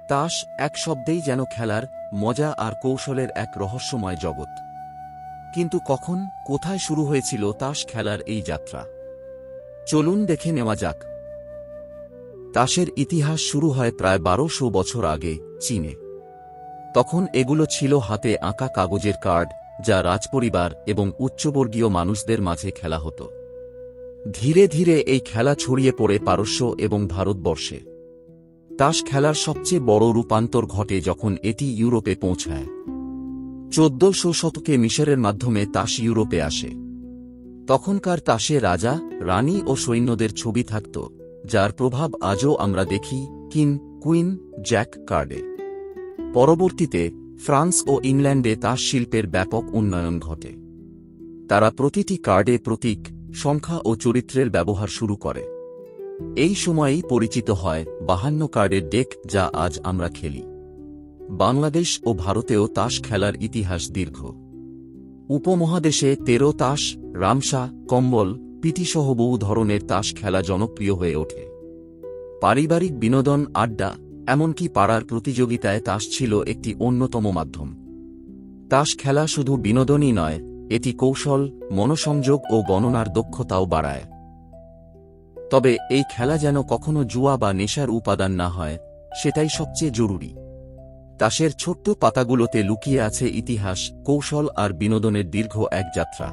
তাস এক শব্দেই যেন খেলার মজা আর কৌশলের এক রহস্যময় জগৎ। কিন্তু কখন, কোথায় শুরু হয়েছিল তাস খেলার এই যাত্রা? চলুন দেখে নেওয়া যাক। তাসের ইতিহাস শুরু হয় প্রায় 1200 বছর আগে চীনে। তখন এগুলো ছিল হাতে আঁকা কাগজের কার্ড, যা রাজপরিবার এবং উচ্চবর্গীয় মানুষদের মাঝে খেলা হতো। ধীরে ধীরে এই খেলা ছড়িয়ে পড়ে পারস্য এবং ভারতবর্ষে। তাস খেলার সবচেয়ে বড় রূপান্তর ঘটে যখন এটি ইউরোপে পৌঁছায়। 1400 শতকে মিশরের মাধ্যমে তাস ইউরোপে আসে। তখনকার তাসে রাজা, রানী ও সৈন্যদের ছবি থাকত, যার প্রভাব আজও আমরা দেখি কিং, কুইন, জ্যাক কার্ডে। পরবর্তীতে ফ্রান্স ও ইংল্যান্ডে তাস শিল্পের ব্যাপক উন্নয়ন ঘটে। তারা প্রতিটি কার্ডে প্রতীক, সংখ্যা ও চরিত্রের ব্যবহার শুরু করে। এই সময়েই পরিচিত হয় 52 কার্ডের ডেক, যা আজ আমরা খেলি। বাংলাদেশ ও ভারতেও তাস খেলার ইতিহাস দীর্ঘ। উপমহাদেশে 13 তাস, রামসা, কম্বল, পিটিসহ বহু ধরনের তাস খেলা জনপ্রিয় হয়ে ওঠে। পারিবারিক বিনোদন, আড্ডা, এমনকি পাড়ার প্রতিযোগিতায় তাস ছিল একটি অন্যতম মাধ্যম। তাস খেলা শুধু বিনোদনই নয়, এটি কৌশল, মনোসংযোগ ও গণনার দক্ষতাও বাড়ায়। তবে এই খেলা যেন কখনো জুয়া বা নেশার উপাদান না হয়, সেটাই সবচেয়ে জরুরি। তাসের ছোট্ট পাতাগুলোতে লুকিয়ে আছে ইতিহাস, কৌশল আর বিনোদনের দীর্ঘ এক যাত্রা।